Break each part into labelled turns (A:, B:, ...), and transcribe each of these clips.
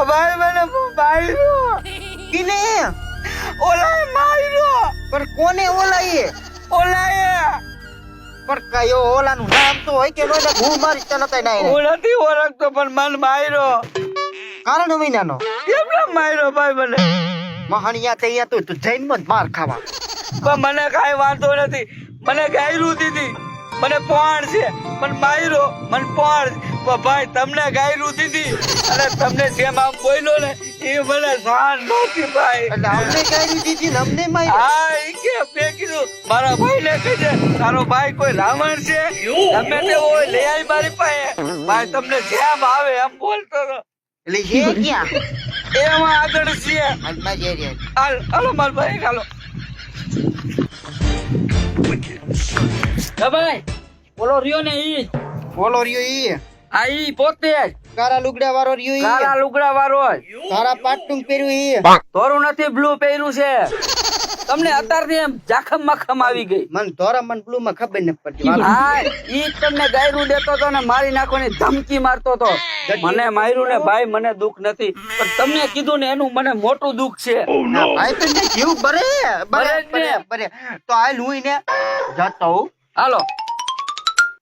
A: ભાઈ મને માર્યો.
B: કિને
A: ઓલાએ માર્યો.
B: પણ કોને ઓલાએ
A: ઓલાએ.
B: પણ કયો ઓલાનું નામ તો હોય કે નોને હું મારી તનતા નહીં
A: હું નથી ઓળખતો પણ મને માર્યો.
B: કારણ મહિનાનો
A: કેમ માર્યો ભાઈ મને?
B: મહાણિયા તે અહીંયા તું જૈન માં માર ખાવા.
A: પણ મને કાંઈ વાંધો નથી. મને ગાયરું દીધી, મને પોણ છે, પણ માર્યો મને પોણ. પણ ભાઈ તમને ગાયરું દીધી અને તમને જેમ આમ બોલ્યો ને એ મને સહન નહોતી ભાઈ.
B: એટલે અમને ગાયરી દીધી ને અમને માર્યા.
A: હા ઈ કે મેં કીધું મારા ભાઈ ને કહેજે તારો ભાઈ કોઈ રાવણ છે તમે તે હોય લઈ આવી મારી પાસે. ભાઈ તમને જેમ આવે એમ બોલતો હતો.
B: એટલે હે ક્યાં
A: એમાં આગળ છે.
B: હાલ મારી એરિયા
A: હાલ હાલો માર ભાઈ હાલો. ભાઈ બોલો રહ્યો ને ઈ
B: બોલો રહ્યો ઈ
A: આ ઈ પોતે જ
B: કારા લુગડા વાળો રહ્યો ઈ
A: કાળા લુગડા વાળો જ.
B: કારા પાટું પહેર્યું ઈ
A: ધોરું નથી બ્લુ પહેર્યું છે. તમને અત્યારથી એમ જાખમ મખમ આવી ગઈ.
B: મન ધોરા મન બ્લુ માં ખબર ન પડતી.
A: હા ઈ તમને ગાયરું દેતો તો ને મારી નાખવાની ધમકી મારતો તો. મને માર્યું ને ભાઈ મને દુઃખ નથી પણ તમને કીધું ને એનું મને મોટું દુઃખ છે.
B: ભાઈ તો ને જીવ બરે બરે
A: બરે
B: બરે
A: ને.
B: બરે તો હાલ હું ને જતો હું.
A: હાલો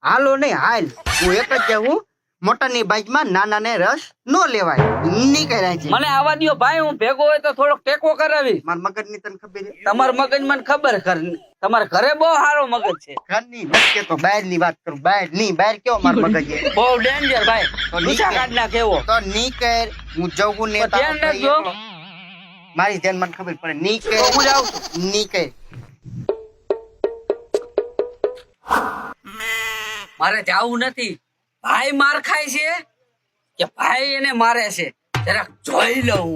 B: હાલો નહીં હાલ હું એક જ જાઉં. મોટરની બાઈકમાં નાના ને રસ નો લેવાય ની કરાય છે.
A: મને આવા દ્યો ભાઈ હું ભેગો હોય તો થોડોક ટેકો કરાવી.
B: માર મગજ ની તને ખબર છે?
A: તમાર મગજ મને ખબર ઘર તમારા ઘરે બહુ સારો મગજ છે.
B: ઘરની નક્કે તો બહાર ની વાત કરું. બહાર ની બહાર કેવો માર મગજ છે?
A: બહુ ડેન્જર ભાઈ. ઊંચા કાઢ નાખે એવો.
B: તો ની કર હું જવું ને
A: તો ધ્યાન રાખજો.
B: મારી ધ્યાન મને ખબર પડે. ની કર
A: તો હું જાઉં છું.
B: ની કર
A: મારે જાવું નથી. ભાઈ માર ખાય છે કે ભાઈ એને મારે છે જરાક જોઈ લઉં.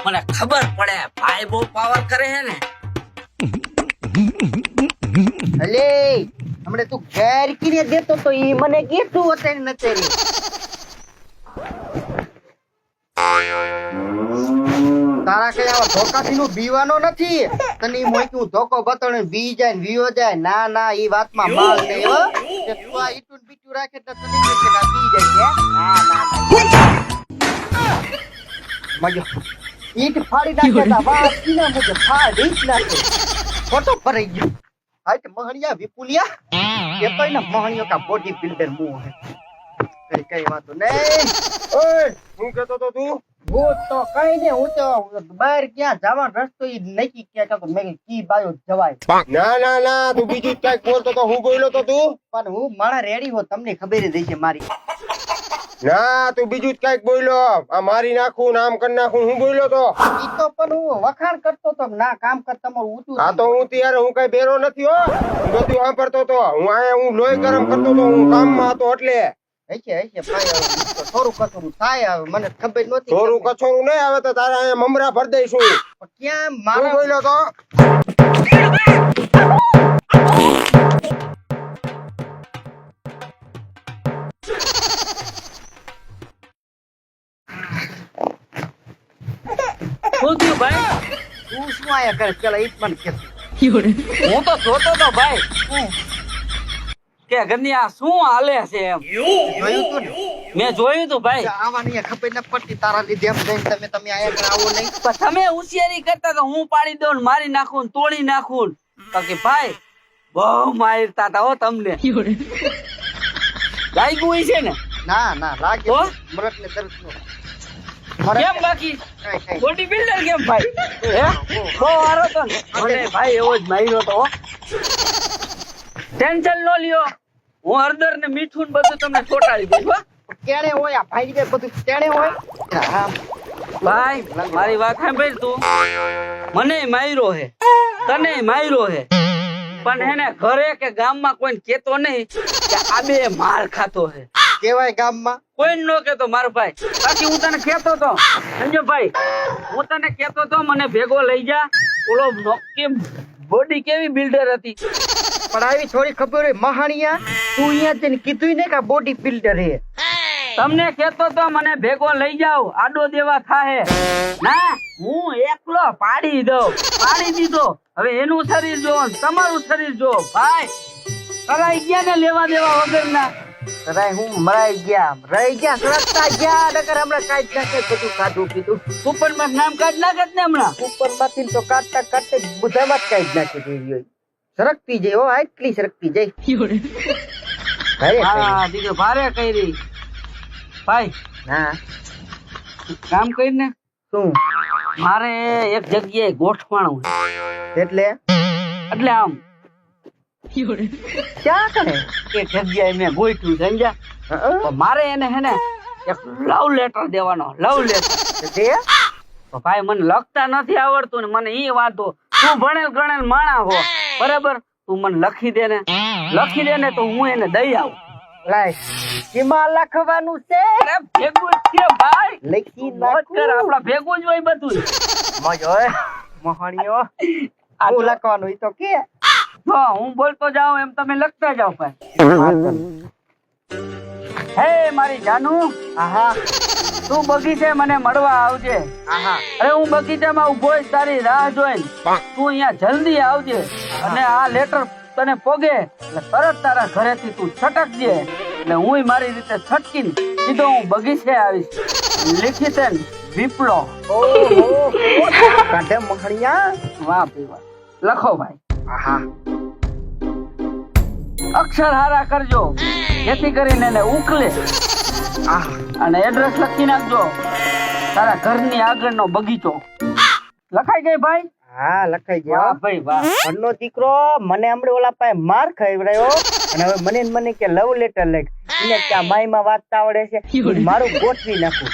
A: મને ખબર પડે ભાઈ બહુ પાવર કરે છે ને.
B: અલે હમણે તું ઘેર કીને દેતો તો ઈ મને કીધું અત્યારે નથી રે. તારા કઈ આવા ધોકાથી નું બીવાનો નથી. તને ઈ મોય હું ધોકો બતણે બી જાય ને વિયો જાય. ના ના ઈ વાતમાં માલ નહીં હો. કે તું આ ઈટું ને બીટું રાખે તો તને કે આ બી જાય છે. ના ના મજો ઈટ ફાડી નાખે તા વાત કીના મુજે ફાડી જ નાખે. ફોટો ભરાઈ ગયો. હાય કે મહણિયા વિપુલિયા એ તો ને મહણિયો કા બોડી બિલ્ડર મું હે. કઈ વાતો નહીં. ઓય હું કહેતો તો તું હું તો કઈ ને હું તો બહાર ક્યાં જવાનો રસ્તો ઈ નક્કી ક્યાં તો મેં કી બાયો જવાય.
C: ના ના ના તું બીજું કઈક બોલતો તો હું બોલ્યો તો તું.
B: પણ હું મારા રેડી હો તમને ખબર જ હશે મારી.
C: ના તું બીજું જ કઈક બોલ્યો. આ મારી નાખું નામ કરી નાખું હું બોલ્યો તો.
B: ઈ તો પણ હું વખાણ કરતો તો ના કામ કર તમારું ઊંચું.
C: આ તો હું ત્યારે હું કઈ બેરો નથી હો. હું બધું વાપરતો તો. હું આયા હું લોહી ગરમ કરતો તો. હું કામમાં હતો એટલે.
B: હશે ભાઈ તો થોડું કચરું થાય હવે મને ખબર નહોતી.
C: થોડું કચોરું નહીં આવે તો તારે અહીંયા મમરા ભર દઈશું.
B: પણ ક્યાં
C: હું
B: મારા
C: બોલ્યો તો.
A: શું થયું ભાઈ?
B: તું શું આયા કરે પેલા ઈ જ મને કે.
A: હું તો જોતો તો ભાઈ કે ઘરની આ શું હાલે છે એમ.
B: જોયું તું ને
A: મેં જોયું તું ભાઈ.
B: આવાની ખબર ન પડતી તારા લીધે એમ જઈને તમે આયા કરે આવો નહીં.
A: પણ તમે હોશિયારી કરતા તો હું પાડી દઉં ને મારી નાખું ને તોડી નાખું ને. બાકી ભાઈ બહુ મારતા હતા હો તમને. લાગ્યું હોય છે ને
B: ના ના લાગે
A: તો?
B: મરદ ને તરત નો
A: કેમ બાકી
B: કઈ
A: બોડી બિલ્ડર કેમ ભાઈ? હે બહુ હારો તો ને. મને ભાઈ એવો જ માર્યો તો હો. ટેન્શન નો લ્યો હું હળદર ને મીઠું ને બધું તમને ચોટાડી દઈશ હો.
B: કેણે હોય આ ભાઈ જે બધું કેણે હોય. હા
A: ભાઈ મારી વાત સાંભળ તું. મને માર્યો હે તને માર્યો હે પણ હેને ઘરે કે ગામમાં કોઈને કેતો નહીં કે આ બે માર ખાતો હે.
B: કેવાય ગામમાં
A: કોઈ નો કેતો મારો ભાઈ. બાકી હું તને કેતો તો સમજો ભાઈ હું તને કેતો તો મને ભેગો લઈ જા. ઓલો નોકી બોડી કેવી બિલ્ડર હતી.
B: પણ આવી થોડી ખબર હોય મહાણિયા તું અહીંયા જઈને કીધું ને કે બોડી બિલ્ડર હે.
A: તમને કેતો તો મને ભેગો લઈ જાવ આડો દેવા થાહે. ના હું એકલો પાડી દઉં. પાડી દીધો. હવે એનું શરીર જો તમારું શરીર જો ભાઈ કરાઈ ગયા ને લેવા દેવા વગરના.
B: રાય હું મરાઈ ગયા રહી ગયા સળગતા ગયા નકર હમણાં કાઈ જ નાખે બધું ખાધું પીધું
A: કૂપનમાં નામ કાઢ નાખે જ ને હમણાં.
B: ઉપર માંથી તો કાઢતા કાઢતે બધામાં જ કાઈ જ નાખી દીધી હોય સરકતી જાય હો આટલી સરકતી જાય ભારે
A: હા દીકરો ભારે કરી ભાઈ
B: હા
A: કામ કરીને
B: શું
A: મારે એક જગ્યાએ ગોઠવાણું છે. એટલે આમ
B: ક્યાં કરે
A: એક જગ્યાએ મેં ગોઠવ્યું સમજ્યા. તો મારે એને હે ને એક લવ લેટર દેવાનો લવ લેટર.
B: તે
A: તો ભાઈ મને લખતા નથી આવડતું ને મને ઈ વાંધો તું ભણેલ ગણેલ માણા હો બરાબર તું મને લખી દે ને તો હું એને દઈ આવું.
B: લાય સીમા લખવાનું છે
A: અરે ભેગું જ છે ભાઈ
B: લખી
A: મોજ કર આપડા ભેગું જ હોય બધું.
B: મજો હોય મોહણીઓ
A: આ
B: હું
A: જો,
B: લખવાનું ઈ તો કે
A: જો હું બોલતો જાઉં એમ તમે લખતા જાઓ ભાઈ. હે મારી જાનુ
B: આહા
A: તું બગીચે મને મળવા આવજે.
B: આહા
A: અરે હું બગીચામાં ઉભો જ તારી રાહ જોઈને તું અહીંયા જલ્દી આવજે અને આ લેટર તને પોગે એટલે તરત તારા ઘરેથી તું છટકજે એટલે હું મારી રીતે છટકીને સીધો હું બગીચે આવીશ. લિખિતન વિપ્લો.
B: ઓહો કાઢે મોહણીયા
A: વાહ ભાઈ વાહ. લખો ભાઈ
B: આહા
A: અક્ષર હારા કરજો જેથી કરીને એને ઉકલે
B: આહા
A: અને એડ્રેસ લખી નાખજો તારા ઘરની આગળનો બગીચો. લખાઈ ગઈ ભાઈ.
B: હા લખાઈ
A: વાહ
B: ગયો
A: ભાઈ વાહ.
B: ઘરનો દીકરો મને હમણે ઓલા પાસે માર ખવડાવ્યો અને હવે મને ને મને કે લવ લેટર લખ એને ક્યાં માઈમાં વાંચતા આવડે છે હું મારું ગોઠવી નાખું.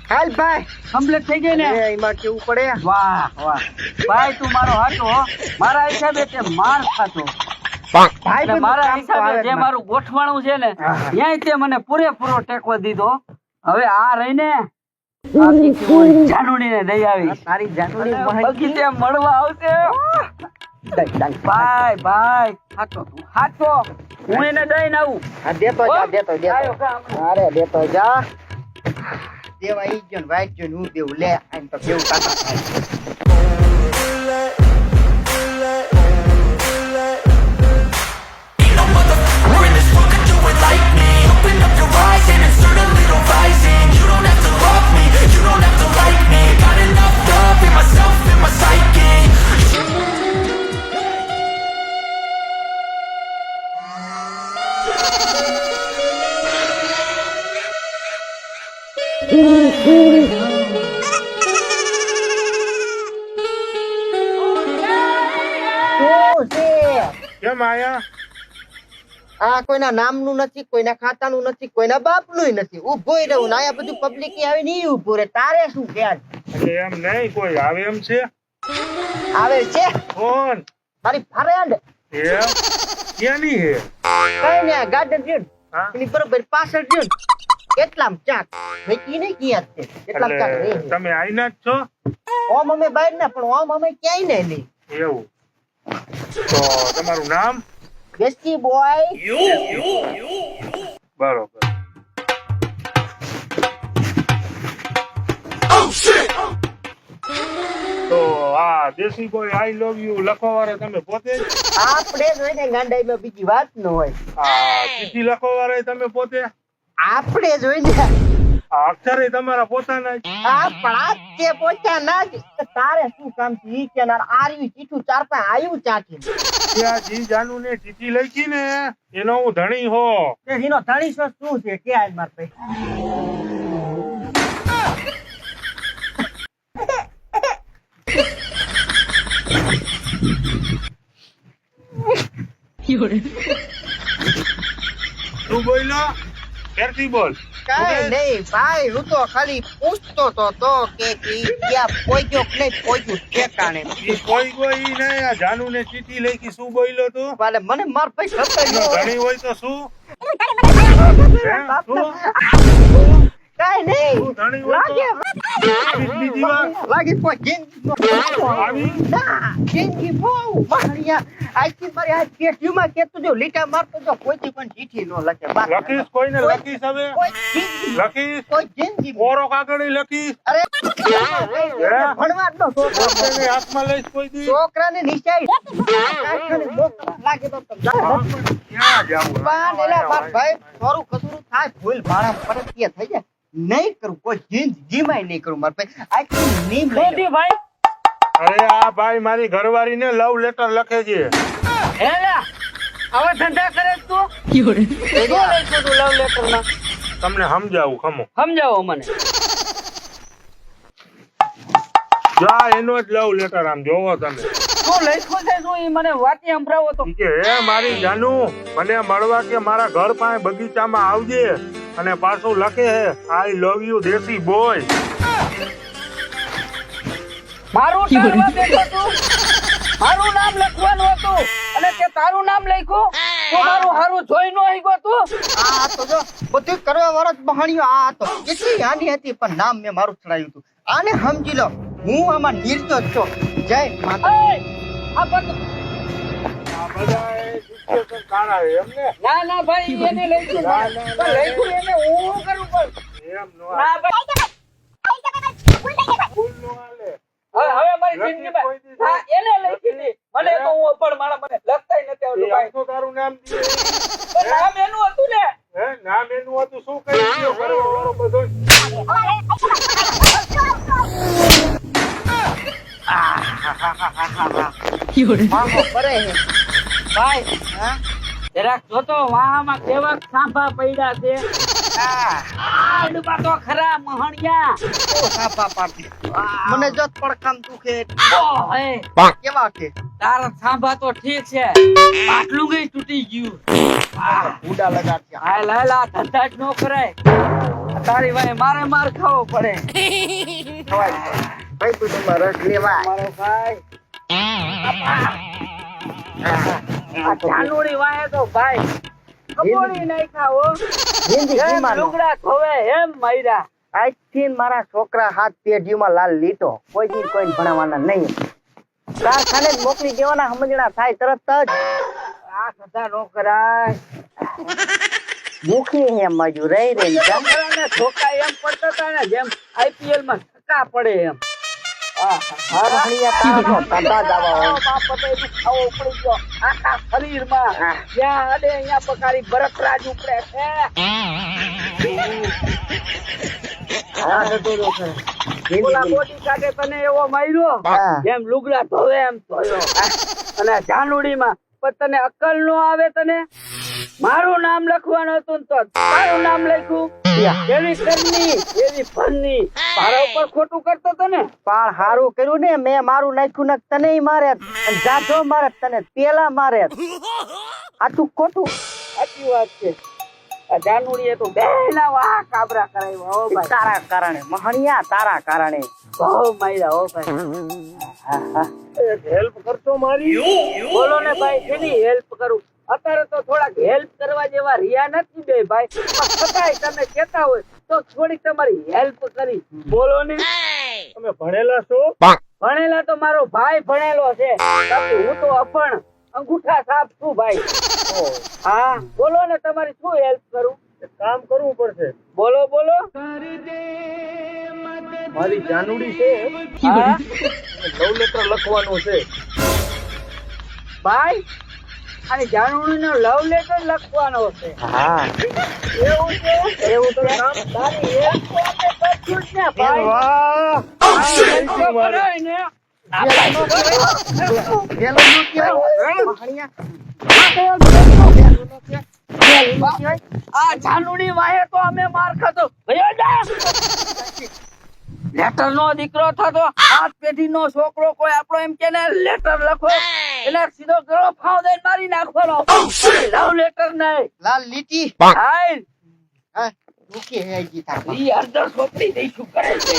B: હાલ ભાઈ
A: કમ્પ્લીટ થઈ ગઈ ને.
B: એ એમાં કેવું પડે
A: વાહ વાહ ભાઈ તું મારો હાચો હો. મારા હિસાબે તે માર ખાતો
B: ભાઈ
A: અને
B: બધું
A: મારા
B: કામ તો
A: હિસાબે
B: આવે જ
A: જે
B: માં.
A: મારું ગોઠવાણું છે ને
B: આહા.
A: ત્યાંય તે મને પૂરેપૂરો ટેકો દીધો. હવે આ રહીને આ કીકી હું જાનુડીને દઈ આવી
B: તારી જાનુડી
A: અને
B: મોહણી
A: બગીચે મળવા આવશે. ભાઈ ભાઈ હાચો તું હાચો હું એને દઈને આવું.
B: હા દેતો જા દેતો
A: આયો
B: દેતો
A: કામ.
B: અરે દેતો જા દેવા ઈ ગયો ને વાઈટ ગયો ને હું દેવું લે આને તો કેવું કાકા થાય
D: We're in this world, could do it like me. Open up your eyes and insert a little rising. You don't have to love me, you don't have to like me. Got enough love in myself, in my psyche.
B: શું છે
C: કેમ આયા?
B: આ કોઈના નામનું નથી કોઈના ખાતાનું નથી કોઈના બાપનું નથી ઉભોય રહું ને આયા બધું પબ્લિક આવે ને ઈ ઉભું રહે તારે શું કે આજ
C: એટલે એમ નહીં કોઈ આવે એમ છે?
B: આવે છે
C: કોણ?
B: મારી ફ્રેન્ડ
C: એમ ક્યાંની હે?
B: કઈ ને ગાર્ડન રહ્યું ને,
C: હા?
B: એની બરોબર પાછળ રહ્યું ને, કેટલામ ચાક વેચી નહીં ગયા છે કેટલામ ચાક
C: એટલે
B: રહે
C: તમે આઈના જ છો?
B: ઓમ અમે બહાર ના પણ ઓમ અમે ક્યાંય નહીં
C: એવું તો તમારું નામ?
B: બેસ્ટી બોય
C: બરોબર. તો આ દેશી બોય આઈ લવ યુ લખવા વાળા તમે પોતે જ?
B: આપણે જ હોય ને ગાંડાઈમાં બીજી વાત ન હોય
C: આ ચિઠ્ઠી લખવા વાળા તમે પોતે?
B: આપણે જ હોય ને
C: આ અક્ષરે તમારા પોતાના જ?
B: આ પણ આ તે પોતાના જ તારે શું કામ છે ઈ કે ના આર્યું ચીઠું ચાર પાંચ આવ્યું ચાકી
C: ત્યાં જી જાનુ ને ચિઠ્ઠી લખી ને એનો હું ધણી હો.
B: એનો ધણીસો શું છે કે આજ માર ભાઈ
C: તું બોલો ફેરથી બોલ.
B: કઈ નહીં ભાઈ હું તો ખાલી પૂછતો તો કે ક્યાં પહોંચ્યો કે નહીં પહોંચ્યું ઠેકાણે
C: ઈ કોઈ કોઈ નહીં આ જાનુ ને ચિઠ્ઠી લખી શું બોલ્યો તું?
B: વાલે મને માર ભાઈ ખબર
C: એનો
B: ન હોય.
C: ધણી હોય તો શું? હે? શું?
B: કાઈ નહીં
C: તું ધણી હોય તો બીજી વાર
B: લાગે કોઈ જિંદગી
C: આવી
B: ના જિંદગી બહુ મહાણિયા આઈથી મારી આ પેટીમાં કેતું જો લીટા મારતો જો કોઈથી પણ ચીઠી નો લખે બસ
C: લખીશ કોઈને લખીશ હવે
B: કોઈ જિંદગી
C: લખીશ
B: કોઈ જિંદગી
C: કોરો કાગળી લખીશ
B: અરે ભણવા જ નો છોકરો
C: છોકરાને હાથમાં લઈશ કોઈ દી
B: છોકરાને નિશાઈ કાંઈ મોકલા લાગે તો
C: ક્યાં જાવું
B: પણ એલા બાપ ભાઈ થોડું કસુરું થાય ભૂલ ભાણા પરત્ય થઈ જાય નહીં કરું કોઈ જિંદગીમાં નહીં કરું મારા ભાઈ આખી નીમ લઈ
A: મોદી ભાઈ
C: અરે આ ભાઈ મારી ઘરવાળીને લવ લેટર લખે છે
A: હેલા હવે ધંધા કરે તું શું લખ્યું તું લવ લેટર માં
C: તમને સમજાવું ખમો
A: સમજાવો મને
C: જા એનો જ લવ લેટર આમ જોવો તમે
A: શું લખ્યું છે શું ઈ મને વાતી સંભળાવો તો
C: ઈ કે હે મારી જાનુ મને મળવા કે મારા ઘર પાસે બગીચામાં આવજે અને પાછું લખે હે આઈ લવ યુ દેશી બોય
A: મારું ટાળવા બેઠો તું મારું નામ લખવાનું હતું અને તે તારું નામ લખ્યું તો મારું હારું જોઈ નો આવ્યો તું
B: આ તો જો બધું કરવા વાળો જ બહાણીઓ આ તો કેટલી હાની હતી પણ નામ મેં મારું ચડાવ્યું હતું આને સમજી લો હું આમાં નિર્દોષ છું જય માતા
A: એય, આ બધું
C: આ બધા ડિસ્કશન કાઢા હે એમને
A: ના ના ભાઈ એને લખ્યું
C: ના, ના, ના.
A: લખ્યું એને હું કરું પણ
C: એમ નો
A: ના ભાઈ
C: ફૂલ નો હાલે
A: હવે મારી જિંદગીમાં હા એને લખી હતી મને તો હું અપડ માણા મને લખતાય નથી આવડતું
C: એ
A: ભાઈ
C: આખું તારું નામ દીએ
A: પણ નામ એનું હતું ને
C: હે નામ એનું હતું શું કરી ગયો કરવા વાળો બધો
B: મામો કરે હે
A: ભાઈ
B: હા
A: જરાક જોતો વાહામાં કેવા સાંભા પડ્યા છે આડમાં તો ખરા મહણિયા
B: ઓ સાપા પાડતી મને જો પડકામ દુખે
A: હે
B: કેવા કે
A: તારા સાંભા તો ઠીક છે આટલું ગઈ તૂટી ગયું
B: ઉડા લગાડતી
A: હાય લાલા ધંધા જ નો કરાય તારી ભાઈ મારે માર ખાવો પડે
B: ભાઈ તું તો રસ લેવા
A: મારો ભાઈ આ ચાનુડી વાહે તો ભાઈ કપોડી નાખ્યા હો
B: જિંદગીમાં
A: એમ લુગડા ધોવે એમ માર્યા
B: આજથી મારા છોકરા હાથ પેઢીમાં લાલ લીટો કોઈ દી કોઈ ભણાવવાના નહીં કારખાને જ મોકલી દેવાના સમજણા થાય તરત જ
A: આ ધંધા નો કરાય
B: દુખી હે મજૂર રહી રહી
A: છોકરાને ધોકા એમ પડતા હતા ને જેમ આઈપીએલ માં ધક્કા પડે એમ જ્યાં અડે અહીંયા પકારી બરફરાજ ઉપડે છે ઓલા બોડી કાઢે તને એવો માર્યો
B: હા.
A: જેમ લુગડા ધોવે એમ ધોયો અને જાનુડી માં પણ તને અક્કલ નો આવે તને મારું નામ લખવાનું હતું ને તો તારું નામ લખ્યું એવી કરની એવી ફરની મારા ઉપર ખોટું કરતો હતો ને
B: પણ હારું કર્યું ને મેં મારું નાખ્યું ને તને મારે જાજો મારે તને પેલા મારે આટલું ખોટું
A: સાચી વાત છે આ જાનુડીએ તો બેના વાહ કાબરા કરાવ્યા હો ભાઈ
B: તારા કારણે મહણિયા તારા કારણે
A: બહુ માર્યા હો ભાઈ
C: હેલ્પ કરતો મારી
A: બોલો ને ભાઈ કેની હેલ્પ કરું અત્યારે તો થોડાક હેલ્પ કરવા જેવા રહ્યા નથી બે ભાઈ પણ છતાંય તમે કહેતા હોય તો થોડીક તમારી હેલ્પ કરી બોલો ને
C: તમે ભણેલા છો
A: ભણેલા તો મારો ભાઈ ભણેલો છે બાકી હું તો અભણ અંગૂઠા સાફ છું ભાઈ હા બોલો ને તમારી શું હેલ્પ કરું
C: કામ કરવું પડશે
A: બોલો બોલો
C: મારી જાનુડી છે
A: હા?
C: લવ લેટર લખવાનું છે
A: ભાઈ અને જાનુડીનો લવ લેટર લખવાનો છે
B: હા
A: એવું છે
B: એવું છે
A: તારી હેલ્પ તો અમે કરશું જ ને ભાઈ
C: વાહ
A: આ હેલ્પ તો કરાય ને
B: પેલો નો કહેવાય મહણિયા
A: આ જાનુડી વાહે તો અમે માર ખાતો ભયો જા લેટર નો દીકરો થતો હાથ પેઢી નો છોકરો કોઈ આપણો એમ કે ને લેટર લખો એટલે સીધો ગળો ફાવ દઈને મારી નાખવાનો લવ લેટર નહીં
B: લાલ લીટી
A: હાય
B: હા દુખી હે જી તારા
A: ઈ અંદર સોપડી દઈ શું કરે છે